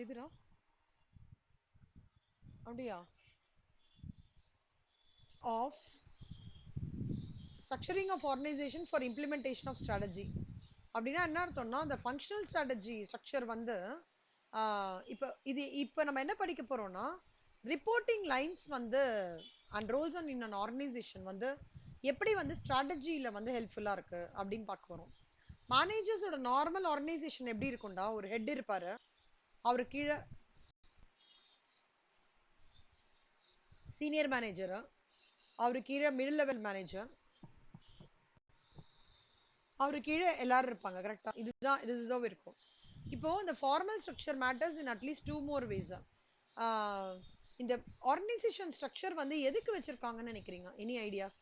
எதுடா? அப்படியா? Of structuring of organization for implementation of strategy. அப்படின்னா என்ன அர்த்தம்னா அந்த ஃபங்க்ஷனல் ஸ்ட்ராட்டஜி ஸ்ட்ரக்சர் வந்து இப்போ நம்ம என்ன படிக்க போறோம்னா ரிப்போர்ட்டிங் லைன்ஸ் வந்து and roles and in an organisation வந்து எப்படி வந்து ஸ்ட்ராட்டஜியில வந்து ஹெல்ப்ஃபுல்லா இருக்கு அப்படின்னு பார்க்க போறோம். மேனேஜர்ஸோட நார்மல் ஆர்கனைசேஷன் எப்படி இருக்கும்டா, ஒரு ஹெட் இருப்பாரு, அவரு கீழே சீனியர் மேனேஜர், அவரு கீழே மிடில் லெவல் மேனேஜர், அவரு கீழே எல்லாரும் இருப்பாங்க. கரெக்டா? இதுதான் இதுதான் இருக்கும். இப்போ இந்த formal structure matters in at least two more ways. இந்த ஆர்கனைசேஷன் ஸ்ட்ரக்சர் வந்து எதுக்கு வச்சிருக்காங்கன்னு நினைக்கிறீங்க? Any ideas?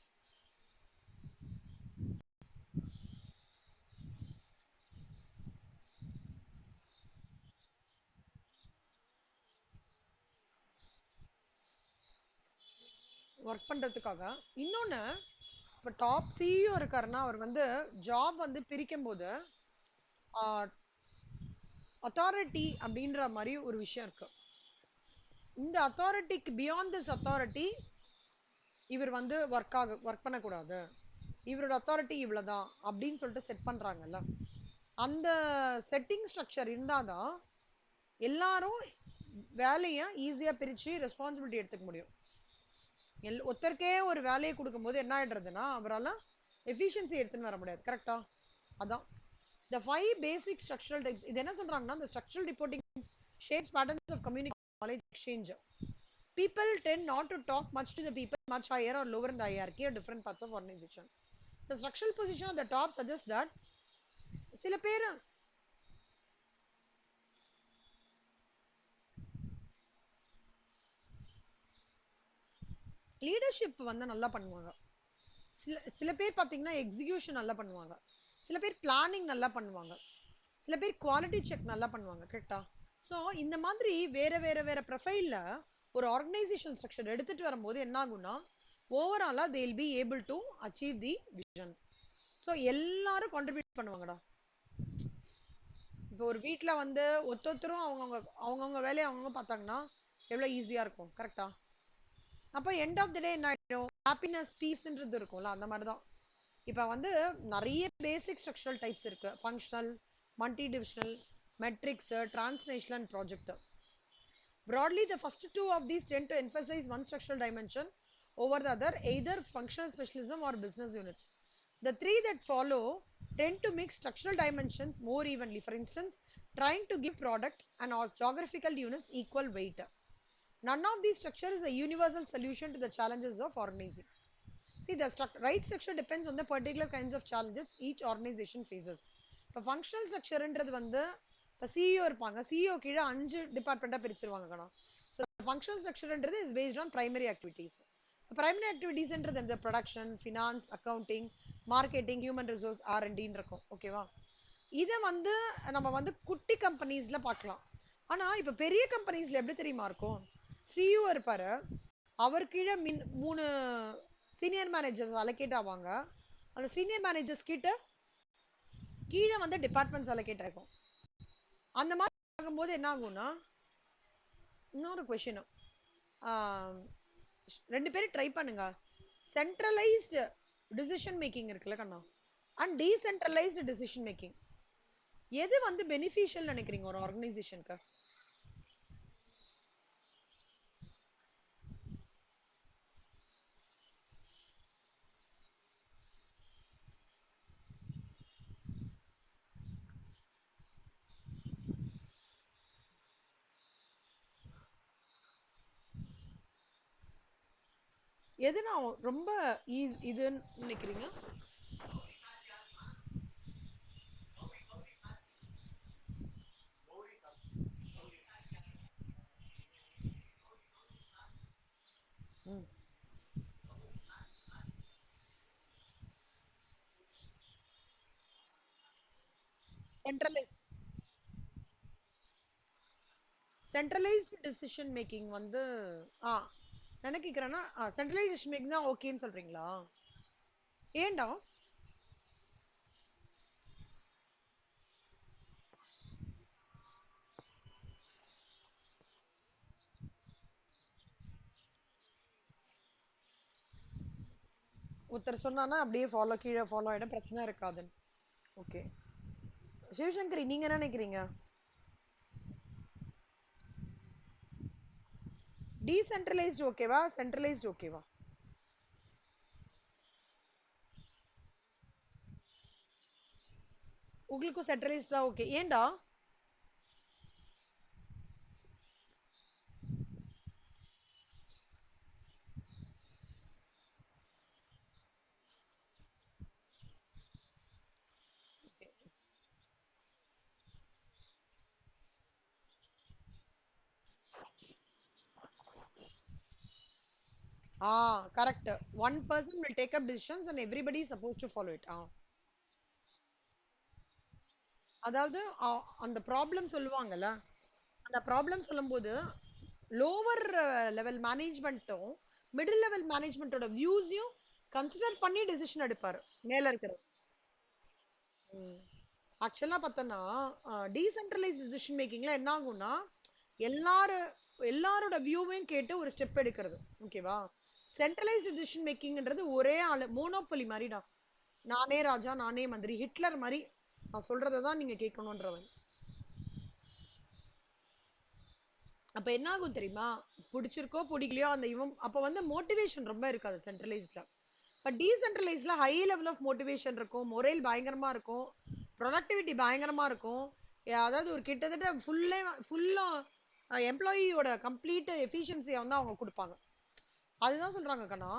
ஒர்க் பண்றதுக்காக. இன்னொன்னு, இப்போ டாப் சிஇஓ இருக்காருன்னா அவர் வந்து ஜாப் வந்து பிரிக்கும் போது அத்தாரிட்டி அப்படின்ற மாதிரி ஒரு விஷயம் இருக்கு. இந்த அத்தாரிட்டிக்கு பியாண்ட் திஸ் அத்தாரிட்டி இவர் வந்து ஒர்க் பண்ணக்கூடாது, இவரோட அத்தாரிட்டி இவ்வளவுதான் அப்படின்னு சொல்லிட்டு செட் பண்றாங்கல்ல. அந்த செட்டிங் ஸ்ட்ரக்சர் இருந்தாதான் எல்லாரும் வேலையை ஈஸியா பிரிச்சு ரெஸ்பான்சிபிலிட்டி எடுத்துக்க முடியும். ஒருத்தருக்கே ஒரு வேலையை கொடுக்கும் போது என்ன ஆயிடுறதுன்னா அவரால் எஃபிஷியன்சி எடுத்துன்னு வர முடியாது. கரெக்டா? அதான் the five basic structural types. இது என்ன சொல்றாங்கன்னா the structural reporting shapes patterns of communication knowledge exchange. People tend not to talk much to the people much higher or lower in the hierarchy or different parts of organization. The structural position at the top suggests that சில பேர் leadership வந்து நல்லா பண்ணுவாங்க. சில பேர் பாத்தீங்கன்னா execution நல்லா பண்ணுவாங்க, சில பேர் பிளானிங் நல்லா பண்ணுவாங்க, சில பேர் குவாலிட்டி செக் நல்லா பண்ணுவாங்க. கரெக்டா? ஸோ இந்த மாதிரி வேற வேற வேற ப்ரொஃபைல்ல ஒரு ஆர்கனைசேஷன் ஸ்ட்ரக்சர் எடுத்துட்டு வரும்போது என்ன ஆகும்னா ஓவராலா they will be able to achieve the vision. So எல்லாரும் கான்ட்ரிபியூட் பண்ணுவாங்கடா. இப்போ ஒரு வீட்டில் வந்து ஒருத்தரும் அவங்கவுங்க அவங்கவுங்க வேலையை அவங்கவுங்க பார்த்தாங்கன்னா எவ்வளோ ஈஸியாக இருக்கும். கரெக்டா? அப்போ எண்ட் ஆஃப் த டே என்ன ஆகிடும்? ஹாப்பினஸ் பீஸ்ன்றது இருக்கும்ல, அந்த மாதிரி தான். இப்போ வந்து நிறைய பேசிக் ஸ்ட்ரக்சரல் டைப்ஸ் இருக்கு. Functional, multi divisional, matrix, translational and project. Broadly, the first two of these tend to emphasize one structural dimension over the other, either functional specialism or business units. The three that follow tend to mix structural dimensions more evenly. For instance, trying to give product and all geographical units equal weight. None of these structure is a universal solution to the challenges of organizing. See, the right structure depends on the particular kinds of challenges each organization faces. இப்போ functional ஸ்ட்ரக்சர்ன்றது வந்து இப்போ CEO இருப்பாங்க, CEO கீழே 5 டிபார்ட்மெண்ட்டாக பிரிச்சிருவாங்க கணா. So functional ஸ்ட்ரக்சர்ன்றது is based on primary activities. Primary ஆக்டிவிட்டீஸ்ன்றது இந்த production, finance, accounting, marketing, human resource, ஆர்என்டின்னு இருக்கும். ஓகேவா? இதை வந்து நம்ம வந்து குட்டி கம்பெனிஸ்ல பார்க்கலாம். ஆனா இப்போ பெரிய கம்பெனிஸ்ல எப்படி தெரியுமா இருக்கும்? சிஇஓ இருப்பாரு, அவர் கீழே 3 சீனியர் மேனேஜர்ஸ் அலோகேட் ஆவாங்க. அந்த சீனியர் மேனேஜர்ஸ் கிட்ட கீழே வந்து டிபார்ட்மெண்ட்ஸ் அலோகேட் ஆகும். அந்த மாதிரி ஆகும்போது என்ன ஆகும்னா இன்னொரு கொஸ்டின், ரெண்டு பேரும் ட்ரை பண்ணுங்க. சென்ட்ரலைஸ்டு டிசிஷன் மேக்கிங் இருக்குல்ல கண்ணா, அண்ட் டீசென்ட்ரலைஸ்டு டிசிஷன் மேக்கிங் எது வந்து பெனிஃபிஷியல் நினைக்கிறீங்க ஒரு ஆர்கனைசேஷனுக்கு? எது நான் ரொம்ப இதுன்னு நினைக்கிறீங்க? சென்ட்ரலைஸ் சென்ட்ரலைஸ்டு டிசிஷன் மேக்கிங் வந்து நினைக்கிறேன்னா சென்ட்ரலைஸ்டு டிசிஷன் மேக்கிங் தான் ஓகேன்னு சொல்றீங்களா? ஏண்டா? ஒருத்தர் சொன்னானா அப்படியே ஃபாலோ கீழே ஃபாலோ ஆயிடும், பிரச்சனை இருக்காதுன்னு. ஓகே. சிவசங்கரி நீங்க என்ன நினைக்கிறீங்க? டீசென்ட்ரலைஸ்டு ஓகேவா, சென்ட்ரலைஸ்டு ஓகேவா? உங்களுக்கும் சென்ட்ரலைஸ்ட் தான் ஓகே. ஏன்டா? Correct. One person will take up decisions and everybody is supposed to follow it. அதாவது அந்த ப்ராப்ளம் சொல்லுவாங்கல்ல, அந்த ப்ராப்ளம் சொல்லும்போது லோவர் லெவல் மேனேஜ்மெண்ட்டும் மிடில் லெவல் மேனேஜ்மெண்ட்டோட வியூஸையும் கன்சிடர் பண்ணி டெசிஷன் எடுப்பாரு மேல இருக்கிற. ஆக்சுவலா பார்த்தோன்னா டீசென்ட்ரலைஸ் டிசிஷன் மேக்கிங்ல என்ன ஆகும்னா எல்லாரும் எல்லாரோட வியூவையும் கேட்டு ஒரு ஸ்டெப் எடுக்கிறது. ஓகேவா? சென்ட்ரலைஸ்டு டிசிஷன் மேக்கிங்ன்றது ஒரே ஆளு மோனோபொலி மாதிரிடா. நானே ராஜா நானே மந்திரி, ஹிட்லர் மாதிரி நான் சொல்றதை தான் நீங்க கேட்கணுன்றவன். அப்ப என்ன ஆகும் தெரியுமா? பிடிச்சிருக்கோ பிடிக்கலையோ அந்த இவன் அப்ப வந்து மோட்டிவேஷன் ரொம்ப இருக்காது சென்ட்ரலைஸ்ட்ல. பட் டீசென்ட்ரலைஸ்ட்ல ஹை லெவல் ஆஃப் மோட்டிவேஷன் இருக்கும், மொரேல் பயங்கரமா இருக்கும், ப்ரொடக்டிவிட்டி பயங்கரமா இருக்கும். அதாவது ஒரு கிட்டத்தட்ட ஃபுல்லா எம்ப்ளாயியோட கம்ப்ளீட் எஃபிஷியன்சியை வந்து அவங்க கொடுப்பாங்க. அதுதான் சொல்றாங்க கண்ணா,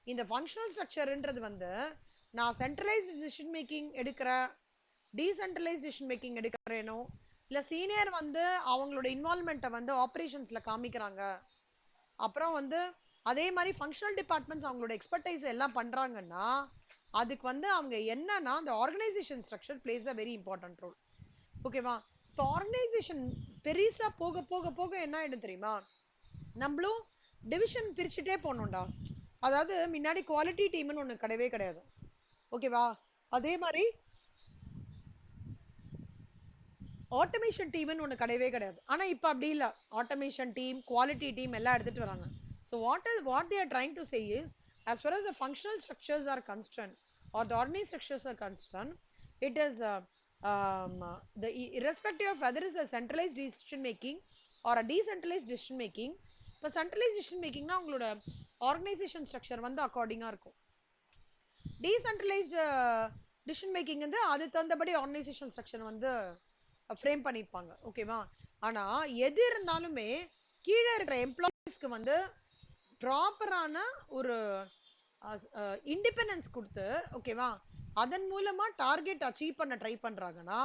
இந்த ஃபங்க்ஷனல் ஸ்ட்ரக்சர்ன்றது வந்து நான் சென்ட்ரலைஸ்ட் டிசிஷன் மேக்கிங் எடுக்கிற டீசென்ட்ரலைஸ் டிசிஷன் மேக்கிங் எடுக்கிறேனோ இல்ல சீனியர் வந்து அவங்களோட இன்வால்மெண்ட்டை வந்து ஆப்ரேஷன்ஸ்ல காமிக்கிறாங்க, அப்புறம் வந்து அதே மாதிரி ஃபங்க்ஷனல் டிபார்ட்மெண்ட்ஸ் அவங்களோட எக்ஸ்பர்டைஸ் எல்லாம் பண்றாங்கன்னா அதுக்கு வந்து அவங்க என்னன்னா அந்த organisation structure plays a very important role. ஓகேவா? இப்போ ஆர்கனைசேஷன் பெருசா போக போக போக என்ன ஆயிடும் தெரியுமா? நம்மளும் டிவிஷன் பிரிச்சுட்டே போனோம்டா. அதாவது முன்னாடி குவாலிட்டி டீம்னு ஒண்ணு கிடையவே கிடையாது. ஓகேவா? அதே மாதிரி ஆட்டோமேஷன் டீம்னு ஒண்ணு கிடையவே கிடையாது. ஆனா இப்ப அப்படி இல்ல, ஆட்டோமேஷன் டீம் குவாலிட்டி டீம் எல்லாம் எடுத்துட்டு வராங்க. So what they are trying to say is, as far as the functional structures are concerned or the organized structures are concerned, it is the irrespective of whether is a centralized decision making or a decentralized decision making. இப்போ centralise decision மேக்கிங்னா உங்களோட organisation structure வந்து அக்கார்டிங்கா இருக்கும். Decentralised decision making வந்து அது தகுந்தபடி organisation structure வந்து frame பண்ணிப்பாங்க. ஓகேவா? ஆனா எது இருந்தாலுமே கீழே இருக்கிற எம்ப்ளாயிஸ்க்கு வந்து ப்ராப்பரான ஒரு இண்டிபெண்டன்ஸ் கொடுத்து, ஓகேவா, அதன் மூலமா டார்கெட் அச்சீவ் பண்ண ட்ரை பண்றாங்கன்னா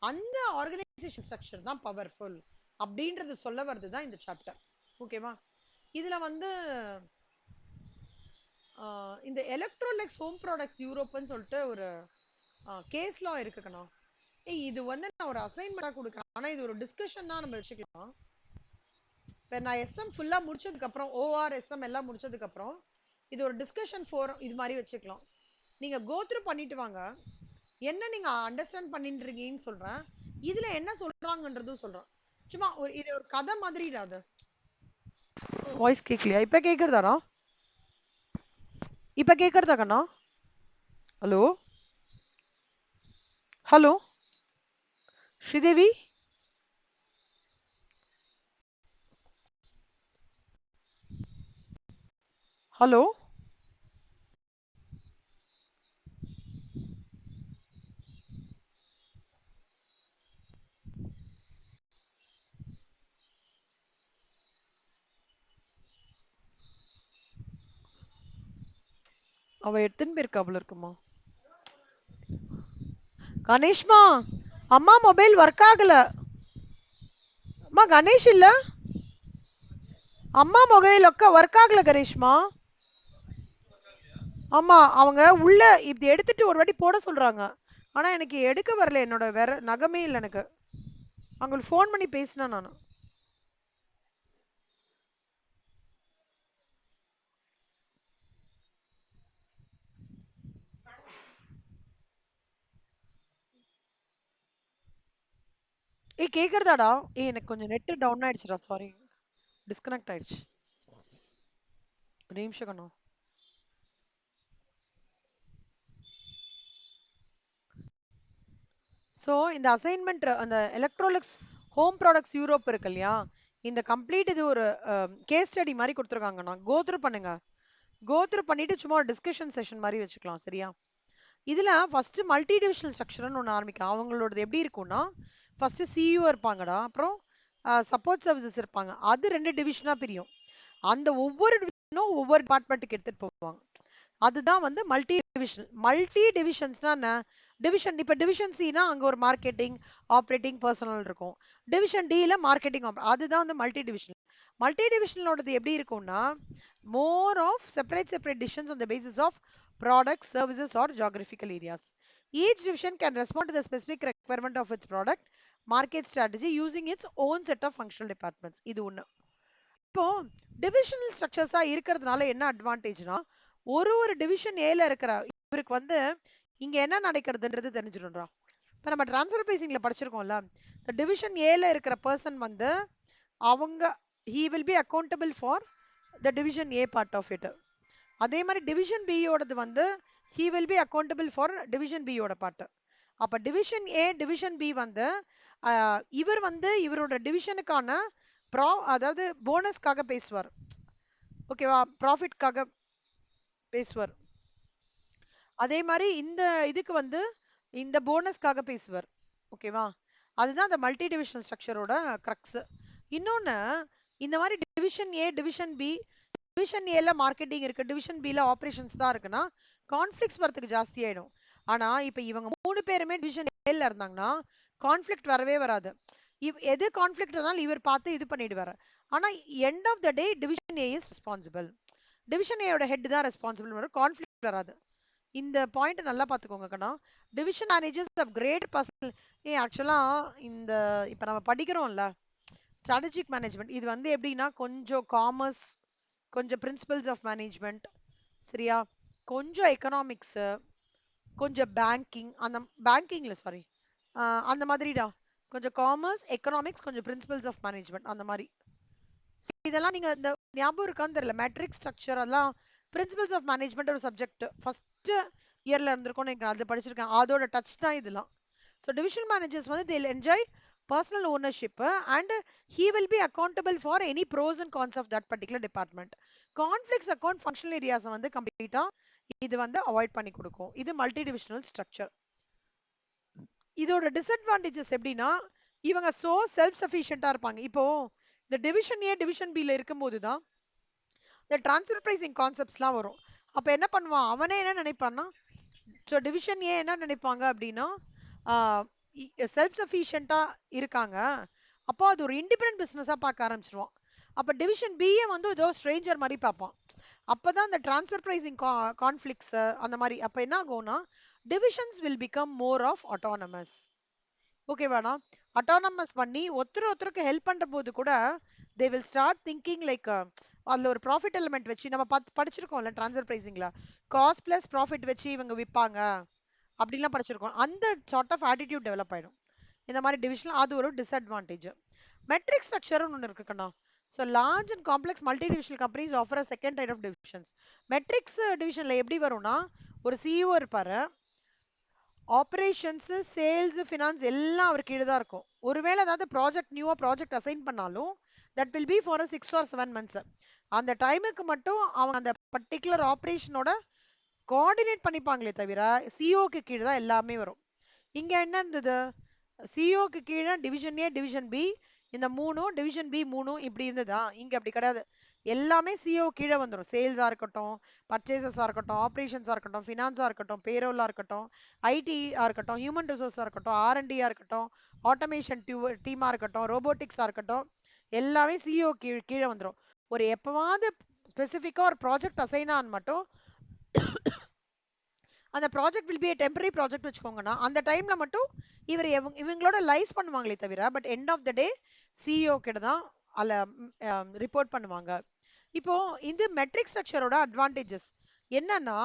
அந்த ஆர்கனைசேஷன் ஸ்ட்ரக்சர் தான் பவர்ஃபுல் அப்படின்றது சொல்ல வருது தான் இந்த சாப்டர். ஓகேவா? இதுல வந்து இந்த எலக்ட்ரோலெக்ஸ் ஹோம் ப்ராடக்ட்ஸ் யூரோப்னு சொல்லிட்டு ஒரு கேஸ்லாம் இருக்குக்கணும். இது வந்து நான் ஒரு அசைன்மெண்டா கொடுக்குறேன், ஆனா இது ஒரு டிஸ்கஷன்னா நம்ம வச்சுக்கலாம். இப்போ நான் எஸ்எம் ஃபுல்லா முடிச்சதுக்கு அப்புறம் ஓஆர் எஸ்எம் எல்லாம் முடிச்சதுக்கு அப்புறம் இது ஒரு டிஸ்கஷன் ஃபோரம் இது மாதிரி வச்சுக்கலாம். நீங்க கோத்ரூ பண்ணிட்டு வாங்க, என்ன நீங்க அண்டர்ஸ்டாண்ட் பண்ணிட்டு இருக்கீங்கன்னு சொல்றேன், இதுல என்ன சொல்றாங்கன்றதும் சொல்றேன். சும்மா ஒரு இது ஒரு கதை மாதிரி. அது வாய்ஸ் கேட்கலையா? இப்ப கேக்குறதாடா? இப்ப கேக்குறதா கண்ணா? Hello hello Sridevi, hello. அவ எத்தனை பேருக்கு அவள் இருக்குமா? கணேஷ்மா, அம்மா மொபைல் ஒர்க் ஆகல. அம்மா கணேஷ் இல்ல, அம்மா மொபைல் ஒர்க் ஆகல கணேஷ்மா. ஆமா, அவங்க உள்ள இப்படி எடுத்துட்டு ஒரு வாட்டி போட சொல்றாங்க, ஆனா எனக்கு எடுக்க வரல, என்னோட வேற நகமே இல்லை எனக்கு. அவங்களுக்கு ஃபோன் பண்ணி பேசினேன் நான். கேக்குறதாடா? எனக்கு கொஞ்சம் நெட் டவுன் ஆயிடுச்சுடா, சாரி, டிஸ்கனெக்ட் ஆயிடுச்சு. ஒரு நிமிஷம் கண்ணா. ஸோ இந்த அசைன்மெண்ட் அந்த எலக்ட்ரானிக்ஸ் ஹோம் ப்ராடக்ட்ஸ் யூரோப் இருக்கு இல்லையா, இந்த கம்ப்ளீட் இது ஒரு கேஸ் ஸ்டடி மாதிரி கொடுத்துருக்காங்கண்ணா. கோத்ரூ பண்ணுங்க. கோத்ரூ பண்ணிட்டு சும்மா ஒரு டிஸ்கஷன் செஷன் மாதிரி வச்சுக்கலாம். சரியா? இதுல ஃபர்ஸ்ட் மல்டி டிவிஷனல் ஸ்ட்ரக்சர்னு ஒன்று ஆரம்பிக்கும். அவங்களோடது எப்படி இருக்கும்னா, ஃபர்ஸ்ட் சிஇஓ இருப்பாங்கடா, அப்புறம் சப்போர்ட் சர்வீசஸ் இருப்பாங்க. அது 2 டிவிஷனா பிரியும். அந்த ஒவ்வொரு டிவிஷனும் ஒவ்வொரு டிபார்ட்மெண்ட்டுக்கு எடுத்துட்டு போவாங்க. அதுதான் வந்து மல்டி டிவிஷன். மல்டி டிவிஷன்ஸ்னா என்ன? டிவிஷன் இப்ப டிவிஷன் சினா அங்க ஒரு மார்க்கெட்டிங், ஆப்ரேட்டிங், பர்சனல் இருக்கும். டிவிஷன் டில மார்க்கெட்டிங், அதுதான் வந்து மல்டி டிவிஷன். மல்டி டிவிஷனோடது எப்படி இருக்கும்னா, more of separate divisions on the basis of products, services or geographical areas. Each division can respond to the specific requirement of its product, market strategy using its own set of functional departments. இது ஒண்ணு. இப்போ divisional ஸ்ட்ரக்சர்ஸா இருக்கிறதுனால என்ன அட்வான்டேஜ்னா, ஒரு division ஏல இருக்கிற இவருக்கு வந்து இங்க என்ன நடக்கிறதுன்றது தெரிஞ்சிடும்டா. இப்ப நம்ம டிரான்ஸ்ஃபர் பிரைசிங்ல படிச்சிருக்கோம்ல, இந்த டிவிஷன் ஏல இருக்கிற பர்சன் வந்து அவங்க he will be accountable for the division A part of it. அதே மாதிரி டிவிஷன் பி ஓடது வந்து he will be accountable for division B ஓட பார்ட். அப்ப டிவிஷன் ஏ டிவிஷன் பி வந்து இவர் வந்து இவரோட டிவிஷனுக்கான அதாவது போனஸ்க்காக பேசுவார். ஓகேவா? ப்ராஃபிட்காக பேசுவார். அதே மாதிரி இந்த இதுக்கு வந்து இந்த போனஸ்க்காக பேசுவார். ஓகேவா? அதுதான் அந்த மல்டி டிவிஷனல் ஸ்ட்ரக்சரோட கிரக்ஸ். இன்னொன்னு, இந்த மாதிரி division A division B, division ஏல மார்க்கெட்டிங் இருக்கு, டிவிஷன் பில ஆபரேஷன்ஸ் தான் இருக்குன்னா கான்ஃபிளிக்ஸ் வரதுக்கு ஜாஸ்தி ஆயிடும். ஆனா இப்ப இவங்க 3 பேருமே டிவிஷன் ஏல இருந்தாங்கன்னா கான்ஃபிளிக்ட் வரவே வராது. எது கான்ஃபிளிக்ட் இருந்தாலும் இவர் பார்த்து இது பண்ணிடுவாரு. ஆனா end of the day division A is responsible. Division ஏயோட ஹெட் தான் ரெஸ்பான்சிபிள் வரும், கான்ஃபிளிக்ட் வராது. இந்த பாயிண்ட் நல்லா பாத்துக்கோங்க கண்ணா. Division managers of great personal. ஆக்சுவலா இந்த இப்ப நம்ம படிக்கிறோம்ல ஸ்ட்ராட்டஜிக் மேனேஜ்மெண்ட், இது வந்து எப்படின்னா கொஞ்சம் காமர்ஸ், கொஞ்சம் பிரின்சிபல்ஸ் ஆஃப் மேனேஜ்மெண்ட், சரியா, கொஞ்சம் எக்கனாமிக்ஸ், கொஞ்சம் பேங்கிங், அந்த பேங்கிங்ல சாரி அந்த மாதிரிடா, கொஞ்சம் காமர்ஸ், எக்கனாமிக்ஸ், கொஞ்சம் பிரின்சிபல்ஸ் ஆஃப் மேனேஜ்மெண்ட் அந்த மாதிரி. இதெல்லாம் நீங்க இந்த ஞாபகம் இருக்கான்னு தெரியல, மேட்ரிக் ஸ்ட்ரக்சர் எல்லாம் பிரின்சிபல்ஸ் ஆஃப் மேனேஜ்மெண்ட் ஒரு சப்ஜெக்ட் ஃபர்ஸ்ட் இயர்ல இருந்திருக்கும் எனக்கு, அது படிச்சிருக்கேன். அதோட டச் தான் இதெல்லாம். ஸோ டிவிஷன் மேனேஜர்ஸ் வந்து they'll enjoy personal ownership and he will be accountable for any pros and cons of that particular department. Conflicts account functional areas வந்து கம்ப்ளீட்டா இது வந்து அவாய்ட் பண்ணி கொடுக்கும். இது மல்டி டிவிஷனல் ஸ்ட்ரக்சர். இதோட டிஸ்அட்வான்டேஜஸ் எப்படின்னா, இவங்க சோ செல்ஃப் சஃபிஷியண்டா இருப்பாங்க. இப்போ இந்த டிவிஷன் ஏ டிவிஷன் பில இருக்கும்போது தான் இந்த டிரான்ஸ்ஃபர் பிரைசிங் கான்செப்ட்ஸ்லாம் வரும். அப்ப என்ன பண்ணுவான், அவனே என்ன நினைப்பான்னா, ஸோ டிவிஷன் ஏ என்ன நினைப்பாங்க அப்படின்னா, செல்ஃப் சஃபிஷியண்டா இருக்காங்க, அப்போ அது ஒரு இண்டிபெண்டன்ட் பிசினஸா பார்க்க ஆரம்பிச்சிருவான். அப்ப டிவிஷன் பிஏ வந்து ஏதோ ஸ்ட்ரேஞ்சர் மாதிரி பார்ப்பான். அப்பதான் அந்த டிரான்ஸ்ஃபர் பிரைசிங் கான்ஃபிளிக்ஸ் அந்த மாதிரி அப்ப என்ன ஆகும்னா, divisions will become more of autonomous. ஓகேவாடா? அட்டானமஸ் பண்ணி ஒருத்தருக்கு ஹெல்ப் பண்ற போது கூட they will start thinking like அதுல ஒரு ப்ராஃபிட் எலிமெண்ட் வச்சு நம்ம படிச்சிருக்கோம்ல டிரான்ஸ்ஃபர் பிரைசிங்ல, காஸ்ட் பிளஸ் ப்ராஃபிட் வச்சு இவங்க விற்பாங்க அப்படின்லாம் படிச்சிருக்கோம். அந்த சார்ட் ஆஃப் ஆட்டிடியூட் டெவலப் ஆயிடும் இந்த மாதிரி டிவிஷன். அது ஒரு டிஸ்அட்வான்டேஜ். மெட்ரிக் ஸ்ட்ரக்சர்னு ஒன்று இருக்குக்கண்ணா. So large and complex multi divisional companies offer a second type of divisions. Matrix டிவிஷன்ல எப்படி வரும்னா, ஒரு சிஇஓ இருப்பாரு, ஆபரேஷன்ஸ், சேல்ஸ், ஃபினான்ஸ் எல்லாம் அவர் கீழே தான் இருக்கும். ஒருவேளை ஏதாவது நியூவா ப்ராஜெக்ட் அசைன் பண்ணாலும் that will be for 6 or 7 months. அந்த டைமுக்கு மட்டும் அவங்க அந்த பர்டிகுலர் ஆபரேஷனோட கோஆர்டினேட் பண்ணிப்பாங்களே தவிர சிஓக்கு கீழே தான் எல்லாமே வரும். இங்க என்ன இருந்தது, சிஓக்கு கீழே டிவிஷன் ஏ டிவிஷன் பி இந்த மூணும், டிவிஷன் பி மூணும் இப்படி இருந்ததா, இங்க அப்படி கிடையாது. எல்லாமே சிஓ கீழே வந்துடும். சேல்ஸா இருக்கட்டும், பர்ச்சேசஸா இருக்கட்டும், ஆப்ரேஷன்ஸா இருக்கட்டும், ஃபினான்ஸா இருக்கட்டும், பேரோலா இருக்கட்டும், ஐடியா இருக்கட்டும், ஹியூமன் ரிசோர்ஸா இருக்கட்டும், ஆர்என்டியா இருக்கட்டும், ஆட்டோமேஷன் டீமா இருக்கட்டும், ரோபோட்டிக்ஸா இருக்கட்டும், எல்லாமே சிஓ கீழே வந்துடும். ஒரு எப்பவாவது ஸ்பெசிஃபிக்கா ஒரு ப்ராஜெக்ட் அசைன் ஆன் மட்டும் அந்த project will be a temporary project வச்சுக்கோங்கன்னா, அந்த டைம்ல மட்டும் இவங்களோட லைஸ் பண்ணுவாங்களே தவிர but end of the day CEO கிட்ட தான் அதில் ரிப்போர்ட் பண்ணுவாங்க. இப்போ இந்த மெட்ரிக் ஸ்ட்ரக்சரோட அட்வான்டேஜஸ் என்னன்னா,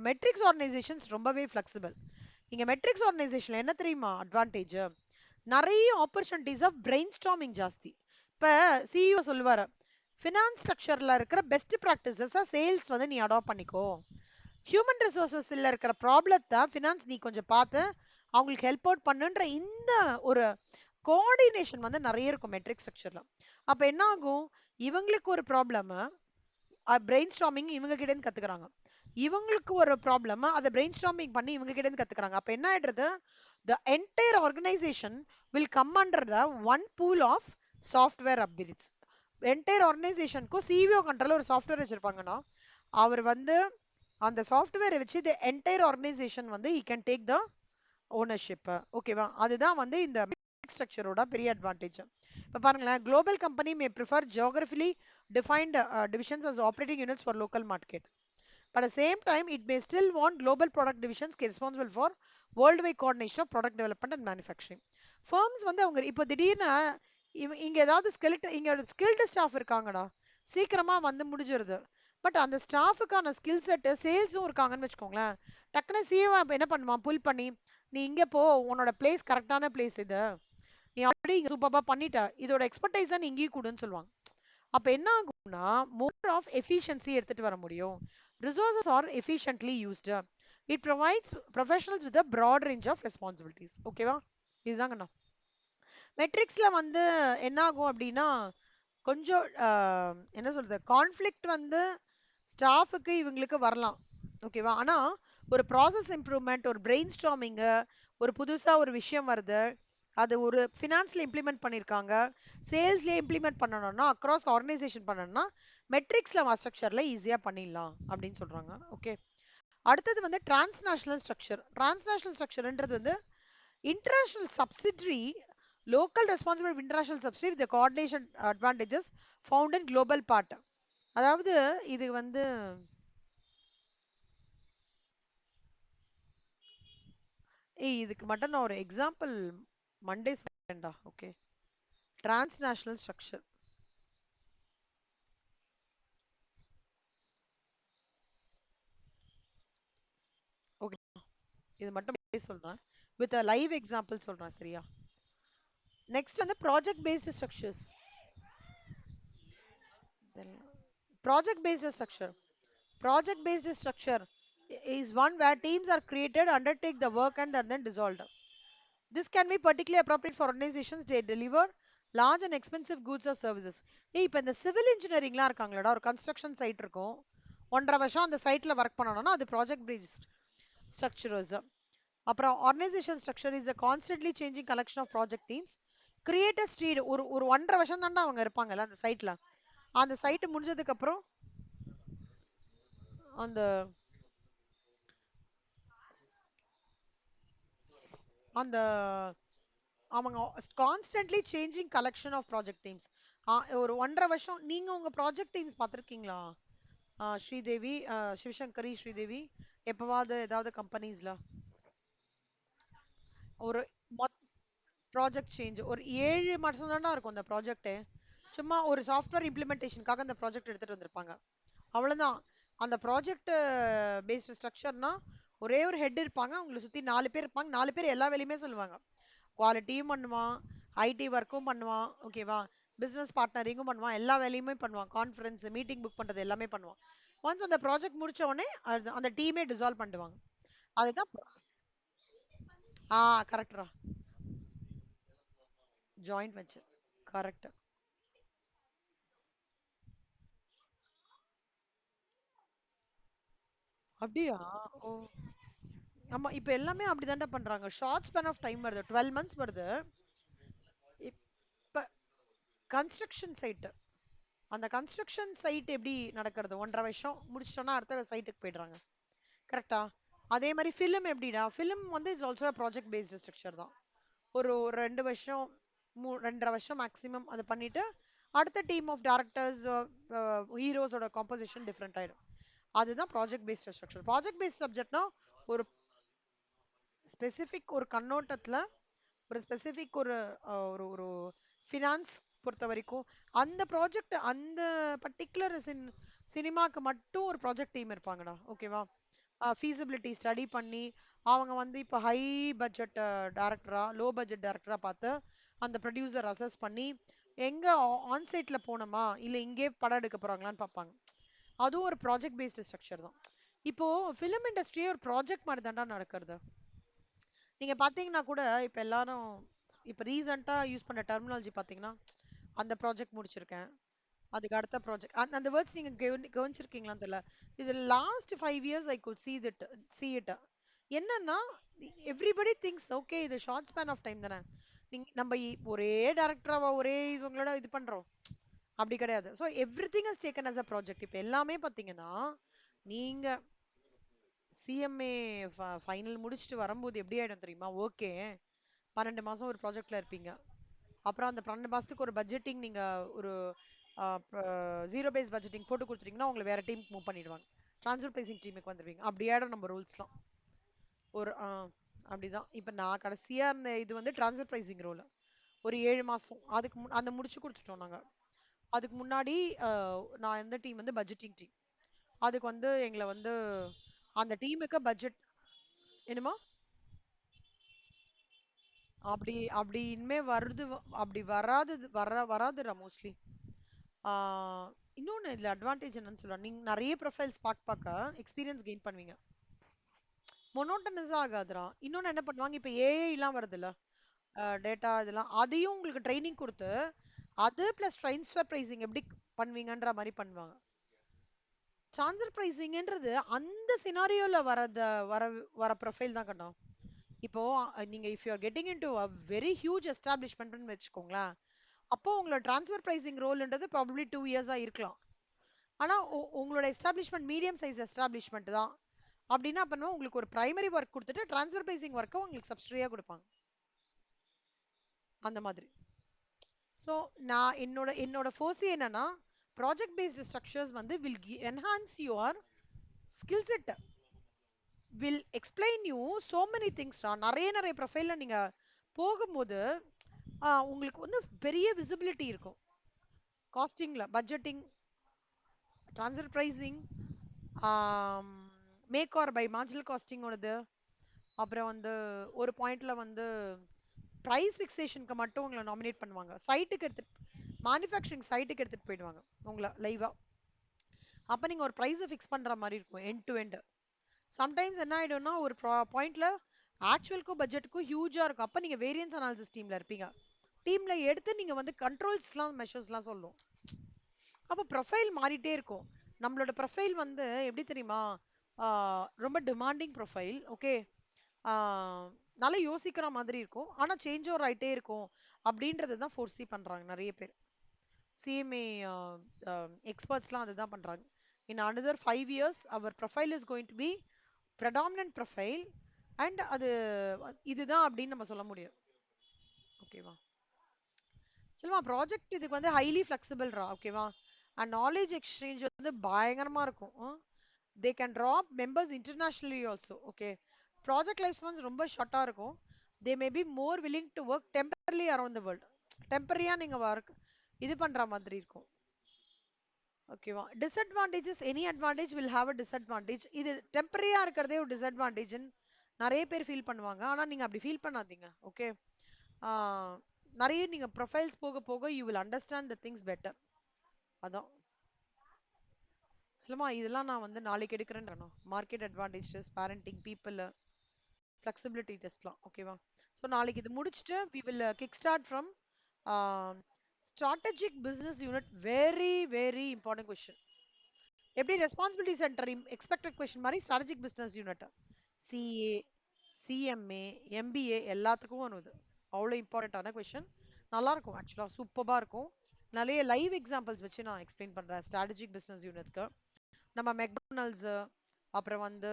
மெட்ரிக்ஸ் ஆர்கனைசேஷன்ஸ் ரொம்பவே ஃபிளெக்சிபிள். இங்க மெட்ரிக்ஸ் ஆர்கனைசேஷன்ல என்ன தெரியுமா அட்வான்டேஜ், நிறைய ஆப்பர்ச்சுனிட்டிஸ் ஆஃப் பிரெயின் ஸ்டார்மிங் ஜாஸ்தி. இப்ப சிஇஓ சொல்லுவாரு, ஃபினான்ஸ் ஸ்ட்ரக்சர்ல இருக்கிற பெஸ்ட் ப்ராக்டிசஸா சேல்ஸ் வந்து நீ அடாப்ட் பண்ணிக்கோ, ஹியூமன் ரிசோர்சஸ்ல இருக்கிற ப்ராப்ளத்தை ஃபினான்ஸ் நீ கொஞ்சம் பார்த்து அவங்களுக்கு ஹெல்ப் அவுட் பண்ணுன்ற இந்த ஒரு கோஆர்டினேஷன் வந்து நிறைய இருக்கும் மெட்ரிக் ஸ்ட்ரக்சர்ல. அப்ப என்ன ஆகும், இவங்களுக்கு ஒரு ப்ராப்ளம் பிரெயின் ஸ்டார்மிங் இவங்க கிட்ட இருந்து கத்துக்கிறாங்க, இவங்களுக்கு ஒரு ப்ராப்ளம் அதை பிரெயின் ஸ்டார்மிங் பண்ணி இவங்க கிட்ட இருந்து கத்துக்கிறாங்க. அப்ப என்ன ஆயிடுறது, the entire organization will come under the one pool of software upgrades. Entire ஆர்கனைசேஷனுக்கும் சிஇஓ கண்ட்ரோல ஒரு சாஃப்ட்வேர் வச்சிருப்பாங்கன்னா அவர் வந்து அந்த சாஃப்ட்வேரை வச்சு தி என்டையர் ஆர்கனைசேஷன் வந்து he can take the ownership. ஓகேவா, அதுதான் வந்து இந்த ஸ்ட்ரக்சரோட பெரிய அட்வான்டேஜ். இப்ப பாருங்களேன், global company may prefer geographically defined divisions as operating units for local market. But at the same time, it may still want global product divisions responsible for worldwide coordination of product development and manufacturing. Firms வந்து அவங்க இப்போ திடீர்னு இங்க ஏதாவது இங்க skilled staff இருக்காங்கடா, சீக்கிரமா வந்து முடிஞ்சிருது. பட் அந்த ஸ்டாஃபுக்கான ஸ்கில் செட் சேல்ஸும் இருக்காங்கன்னு வச்சுக்கோங்களேன், டக்குனு சிஏ என்ன பண்ணுவான், புல் பண்ணி நீ இங்க போ, உன்னோட பிளேஸ் கரெக்டான பிளேஸ் இது, நீ ஆல்ரெடி இங்க சூப்பரா பண்ணிட்ட, இதோட எக்ஸ்பர்டைஸா நீ இங்கேயும் கூடுன்னு சொல்லுவாங்க. அப்ப என்ன ஆகும்னா மோர் ஆஃப் எஃபிஷியன்சி எடுத்துட்டு வர முடியும். resources are efficiently used. It provides professionals with a broad range of responsibilities. ஓகேவா, இதுதாங்கண்ணா. மெட்ரிக்ஸ்ல வந்து என்ன ஆகும் அப்படின்னா கொஞ்சம் என்ன சொல்றது, கான்ஃப்ளிக்ட் வந்து ஸ்டாஃபுக்கு இவங்களுக்கு வரலாம். ஓகேவா, ஆனா ஒரு ப்ராசஸ் இம்ப்ரூவ்மெண்ட், ஒரு பிரெயின் ஸ்டார்மிங், ஒரு புதுசா ஒரு விஷயம் வருது, அது ஒரு ஃபினான்ஸ்ல இம்ப்ளிமெண்ட் பண்ணிருக்காங்க, சேல்ஸ்லயே இம்ப்ளிமெண்ட் பண்ணணும்னா, அக்ராஸ் ஆர்கனைசேஷன் பண்ணணும்னா மெட்ரிக்ஸ்ல ஸ்ட்ரக்சர்ல ஈஸியா பண்ணிடலாம் அப்படின்னு சொல்றாங்க. ஓகே, அடுத்தது வந்து டிரான்ஸ்நேஷனல் ஸ்ட்ரக்சர். டிரான்ஸ்நேஷனல் ஸ்ட்ரக்சர்ன்றது வந்து international subsidiary local responsible of international subsidiary with the coordination advantages found in global part. அதாவது இது வந்து இதுக்கு மட்டும் நான் ஒரு எக்ஸாம்பிள் மண்டே சொல்றேன்டா. Okay, transnational structure. ஓகே, இது மட்டும் சொல்றேன் வித் லைவ் எக்ஸாம்பிள் சொல்றேன், சரியா? நெக்ஸ்ட் வந்து project based structures. Project based structure. Project based structure is one where teams are created, undertake the work and are then dissolved. This can be particularly appropriate for organizations that deliver large and expensive goods or services. இப்போ இந்த civil இன்ஜினியரிங்லாம் இருக்காங்களா, ஒரு construction site இருக்கும், 1.5 வருஷம் அந்த சைட்ல work பண்ணணும்னா அது ப்ராஜெக்ட் பேஸ்ட் ஸ்ட்ரக்சர்ஸ். அப்புறம் organisation structure is a constantly changing collection of project teams. Create a street, ஒரு 1.5 வருஷம் தாண்டா அவங்க இருப்பாங்கல்ல அந்த சைட்ல, அந்த சைட் முடிஞ்சதுக்கு அப்புறம் அந்த அந்த அவங்க constantly changing collection of project teams. ஒரு 1.5 வருஷம் நீங்க உங்க ப்ராஜெக்ட் டீம்ஸ் பார்த்துருக்கீங்களா? ஸ்ரீதேவி, சிவசங்கரி, ஸ்ரீதேவி, எப்பவாவது ஏதாவது கம்பெனிஸ்ல ஒரு ப்ராஜெக்ட் சேஞ்ச் ஒரு 7 மாசம் தானே இருக்கும் அந்த ப்ராஜெக்ட், சும்மா ஒரு சாஃப்ட்வேர் இம்ப்ளிமெண்டேஷனுக்காக அந்த ப்ராஜெக்ட் எடுத்துட்டு வந்திருப்பாங்க, அவ்வளவுதான். அந்த ப்ராஜெக்ட் பேஸ்ட் ஸ்ட்ரக்சர்னா ஒரே ஒரு ஹெட் இருப்பாங்க, அவங்களை சுத்தி 4 பேர் இருப்பாங்க, 4 பேர் எல்லா வேலையுமே சொல்லுவாங்க, குவாலிட்டியும் பண்ணுவான், ஐடி ஒர்க்கும் பண்ணுவான், ஓகேவா, பிசினஸ் பார்ட்னரிங்கும் பண்ணுவான், எல்லா வேலையுமே பண்ணுவான், கான்ஃபரன்ஸ் மீட்டிங் புக் பண்றது எல்லாமே பண்ணுவான். ஒன்ஸ் அந்த ப்ராஜெக்ட் முடிச்ச உடனே அந்த டீமே டிசால்வ் பண்ணிடுவாங்க. அதுதான் கரெக்டரா, ஜாயிண்ட் வெஞ்சர், கரெக்ட். அப்படியா? ஓ, ஆமா, இப்ப எல்லாமே அப்படிதான்டா பண்றாங்க, ஷார்ட் ஸ்பேன் ஆஃப் டைம் வருது, 12 months வருது. இப்ப கன்ஸ்ட்ரக்ஷன் சைட், அந்த கன்ஸ்ட்ரக்ஷன் சைட் எப்படி நடக்கிறது, 1.5 வருஷம் முடிச்சிட்டோம்னா அடுத்த சைட்டுக்கு போயிடுறாங்க, கரெக்டா? அதே மாதிரி ஃபிலிம் எப்படிடா, ஃபிலிம் வந்து it's also project based structure தான். ஒரு 2 வருஷம் 2.5 வருஷம் மேக்ஸிமம் அது பண்ணிட்டு அடுத்த டீம் ஆஃப் டேரக்டர்ஸ் ஹீரோஸோட காம்போசிஷன் டிஃப்ரெண்ட் ஆயிடும். அதுதான் project based structure. Project based சப்ஜெக்ட்னா ஒரு ஸ்பெசிஃபிக் ஒரு கண்ணோட்டத்துல ஒரு ஸ்பெசிஃபிக் ஒரு ஒரு ஒரு ஃபினான்ஸ் பொறுத்த வரைக்கும் அந்த ப்ராஜெக்ட் அந்த பர்டிகுலர் சினிமாக்கு மட்டும் ஒரு ப்ராஜெக்ட் டீம் இருப்பாங்கடா, ஓகேவா? ஃபீஸிபிலிட்டி ஸ்டடி பண்ணி அவங்க வந்து இப்போ ஹை பட்ஜெட் டேரக்டரா லோ பட்ஜெட் டேரக்டரா பார்த்து அந்த ப்ரொடியூசர் அசஸ் பண்ணி எங்க ஆன்சைட்ல போனோமா இல்ல இங்கே படம் எடுக்க போறாங்களான்னு பார்ப்பாங்க. அதுவும் ஒரு ப்ராஜெக்ட் பேஸ்டு ஸ்ட்ரக்சர் தான். இப்போ ஃபிலிம் இண்டஸ்ட்ரியே ஒரு ப்ராஜெக்ட் மாதிரி தான்டா நடக்கிறது. நீங்க பாத்தீங்கன்னா கூட இப்ப எல்லாரும் இப்ப ரீசெண்டா யூஸ் பண்ண டெர்மினாலஜி பாத்தீங்கன்னா அந்த ப்ராஜெக்ட் முடிச்சிருக்கேன், அதுக்கு அடுத்த ப்ராஜெக்ட் அந்த வேர்ட்ஸ் நீங்க கவனிச்சிருக்கீங்களான்னு தெரியல. இது last 5 years I could see it என்னன்னா எவ்ரிபடி திங்ஸ் ஓகே இது ஷார்ட் ஸ்பேன் ஆஃப் டைம் தானே. நம்ம ஒரே டேரக்டராவா ஒரே இவங்களோட இது பண்றோம் அப்படி கிடையாது. So everything is taken as a project. இப்போ எல்லாமே பார்த்தீங்கன்னா நீங்க சிஎம்ஏ ஃபைனல் முடிச்சுட்டு வரும்போது எப்படி ஆயிடும் தெரியுமா? ஓகே 12 மாசம் ஒரு ப்ராஜெக்ட்ல இருப்பீங்க. அப்புறம் அந்த 12 மாசத்துக்கு ஒரு பட்ஜெட்டிங் நீங்க ஒரு ஜீரோ பேஸ் பட்ஜெட்டிங் போட்டு கொடுத்துட்டீங்கன்னா உங்களை வேற டீமுக்கு மூவ் பண்ணிடுவாங்க. ட்ரான்ஸ்ஃபர் பிரைசிங் டீமுக்கு வந்துருவீங்க. அப்படி ஆயிடும் நம்ம ரூல்ஸ்லாம். ஒரு அப்படிதான். இப்ப நான் கடைசியா இருந்த இது வந்து ட்ரான்ஸ்ஃபர் பிரைசிங் ரோல் ஒரு 7 மாசம் அதுக்கு அந்த முடிச்சு கொடுத்துட்டோம் நாங்க. அதுக்கு முன்னாடி நான் இருந்த டீம் வந்து பட்ஜெட்டிங் டீம். அதுக்கு வந்து எங்களை வந்து அந்த டீமுக்கு பட்ஜெட் என்னமா அப்படி அப்படி இனிமே வருது அப்படி வராதுடா மோஸ்ட்லி. இன்னொன்னு இதுல அட்வான்டேஜ் என்னன்னு சொல்றேன், நீங்க நிறைய ப்ரொஃபைல்ஸ் பார்க்க எக்ஸ்பீரியன்ஸ் கெயின் பண்ணுவீங்க. மொனோட்டனஸா ஆகாதுடா. இன்னொன்னு என்ன பண்ணுவாங்க, இப்ப ஏஐ எல்லாம் வருதுல்ல, டேட்டா இதெல்லாம் அதையும் உங்களுக்கு ட்ரைனிங் கொடுத்து அது பிளஸ் ட்ரான்ஸ்ஃபர் பிரைசிங் எப்படி பண்ணுவீங்கன்ற மாதிரி பண்ணுவாங்க. ட்ரான்ஸ்ஃபர் பிரைசிங்ன்றது அந்த சினாரியோல வர வர ப்ரொஃபைல் தான் கண்டோம். இப்போ நீங்க if you are getting into a very huge எஸ்டாப்ளிஷ்மெண்ட்னு வச்சுக்கோங்களேன், அப்போ உங்களோட ட்ரான்ஸ்ஃபர் பிரைசிங் ரோல்ன்றது ப்ராபபிலி 2 இயர்ஸா இருக்கலாம். ஆனா உங்களோட எஸ்டாப்ளிஷ்மெண்ட் மீடியம் சைஸ் எஸ்டாப்ளிஷ்மெண்ட் தான் அப்படின்னா அப்போ உங்களுக்கு ஒரு பிரைமரி ஒர்க் கொடுத்துட்டு ட்ரான்ஸ்ஃபர் பிரைசிங் ஒர்க்கை உங்களுக்கு சப்ஸ்டிரியா கொடுப்பாங்க அந்த மாதிரி. ஸோ நான் என்னோட என்னோட ஃபோர்ஸே என்னன்னா ப்ராஜெக்ட் பேஸ்டு ஸ்ட்ரக்சர்ஸ் வந்து will enhance your skill set, will explain you so many things. நிறைய நிறைய ப்ரொஃபைல்ல நீங்க போகும்போது உங்களுக்கு வந்து பெரிய விசிபிலிட்டி இருக்கும். காஸ்டிங்ல budgeting, transfer pricing, make or buy marginal costing ஓடது. அப்புறம் வந்து ஒரு பாயிண்ட்ல வந்து பிரைஸ் ஃபிக்சேஷனுக்கு மட்டும் உங்களை நாமினேட் பண்ணுவாங்க. சைட்டுக்கு எடுத்துட்டு மேனுஃபேக்சரிங் சைட்டுக்கு எடுத்துட்டு போயிடுவாங்க உங்களை லைவா. அப்ப நீங்க ஒரு பிரைஸை ஃபிக்ஸ் பண்ற மாதிரி இருக்கும் எண்ட் டு எண்ட். சம்டைம்ஸ் என்ன ஆயிடும்னா ஒரு பாயிண்ட்ல ஆக்சுவலுக்கும் பட்ஜெட்டுக்கும் ஹியூஜா இருக்கும். அப்ப நீங்க வேரியன்ஸ் அனாலிசிஸ் டீம்ல இருப்பீங்க. டீம்ல எடுத்து நீங்க வந்து கண்ட்ரோல்ஸ்லாம் மெஷர்ஸ்லாம் சொல்லும். அப்போ ப்ரொஃபைல் மாறிட்டே இருக்கும். நம்மளோட ப்ரொஃபைல் வந்து எப்படி தெரியுமா, ரொம்ப டிமாண்டிங் ப்ரொஃபைல். ஓகே, நல்லா யோசிக்கிற மாதிரி இருக்கும், ஆனா சேஞ்ச் ஓவர் ஆயிட்டே இருக்கும் அப்படின்றது தான் ஃபோர்ஸி பண்றாங்க நிறைய பேர். சிஎம்ஏ எக்ஸ்பர்ட்ஸ்லாம் அதுதான் பண்றாங்க. இன் another 5 years our profile is going to be predominant profile and அது இதுதான் அப்படின்னு நம்ம சொல்ல முடியும். ஓகேவா சொல்லுவா ப்ராஜெக்ட் இதுக்கு வந்து ஹைலி ஃபிளெக்சிபிள்ரா. ஓகேவா அண்ட் நாலேஜ் எக்ஸ்சேஞ்ச் வந்து பயங்கரமா இருக்கும். They can drop members internationally also. Okay, project life spans ரொம்ப ஷார்ட்டா இருக்கும். They may be more willing to work temporarily around the world. டெம்பரரியா நீங்க ஒர்க் இது பண்ற மாதிரி இருக்கும். ஓகேவா disadvantages, any advantage will have a disadvantage. இது டெம்பரரியா இருக்கிறதே ஒரு டிஸ்அட்வான்டேஜ் நிறைய பேர் ஃபீல் பண்ணுவாங்க. ஆனா நீங்க அப்படி ஃபீல் பண்ணாதீங்க. ஓகே, நிறைய நீங்க ப்ரொஃபைல்ஸ் போக போக you will understand the things better. அதான் சொல்லுமா இதெல்லாம் நான் வந்து நாளைக்கு எடுக்கிறேன்னு market advantages, parenting, people, flexibility டெஸ்ட்லாம். ஓகேவா ஸோ நாளைக்கு இது முடிச்சுட்டு we will kick start from strategic business unit. Very very important question. எப்படி ரெஸ்பான்சிபிலிட்டி சென்டர் எக்ஸ்பெக்டட் கொஸ்டின் மாதிரி strategic business unit CA, CMA, MBA எல்லாத்துக்கும் வருது. அவ்வளோ இம்பார்ட்டண்ட்டான கொஸ்டின். நல்லா இருக்கும் ஆக்சுவலாக, சூப்பராக இருக்கும். நிறைய லைவ் எக்ஸாம்பிள்ஸ் வச்சு நான் எக்ஸ்பிளைன் பண்றேன் ஸ்ட்ராட்டஜிக் பிசினஸ் யூனிட்க்கு. நம்ம மெக்டானல்ட்ஸ், அப்புறம் வந்து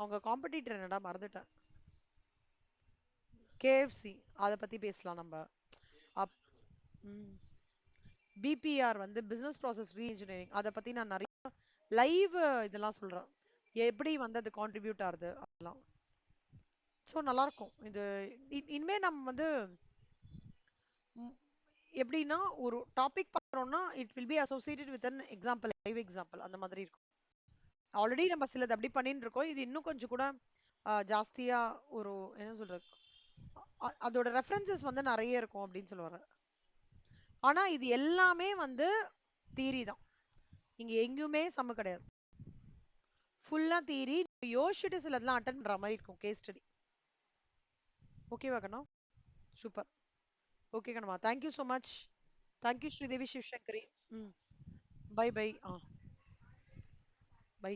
அவங்க காம்படிட்டர் என்னடா மறந்துட்டேன், கேஎஃப்சி, அதை பத்தி பேசலாம் நம்ம. அப் பிபிஆர் வந்து பிசினஸ் ப்ராசஸ் ரீஇன்ஜினியரிங், அதை பத்தி நான் நிறைய லைவ் இதெல்லாம் சொல்றேன், எப்படி வந்து அது கான்ட்ரிபியூட் ஆகுது அதெல்லாம். ஸோ நல்லா இருக்கும் இது. இனிமே நம்ம வந்து எப்படின்னா ஒரு டாபிக் பார்க்குறோம்னா it will be associated with an example, live example அந்த மாதிரி இருக்கும். ஆல்ரெடி நம்ம சிலது அப்படி பண்ணிட்டு இருக்கோம். இது இன்னும் கொஞ்சம் கூட ஜாஸ்தியா ஒரு என்ன சொல்றது, அதோட ரெஃபரன்சஸ் வந்து நிறைய இருக்கும் அப்படின்னு சொல்லுவாங்க. ஆனா இது எல்லாமே வந்து தியரி தான், இங்க எங்கேயுமே சம்ம கிடையாது, ஃபுல்லா தியரி. யோசிச்சுட்டு சிலதெல்லாம் அட்டன் பண்ற மாதிரி இருக்கும் கேஸ் ஸ்டடி. ஓகேவா கண்ணா? சூப்பர். ஓகே கண்ணம்மா, thank you so much. Thank you Sridevi Sivasankari. ம். Bye bye. ஆ பை.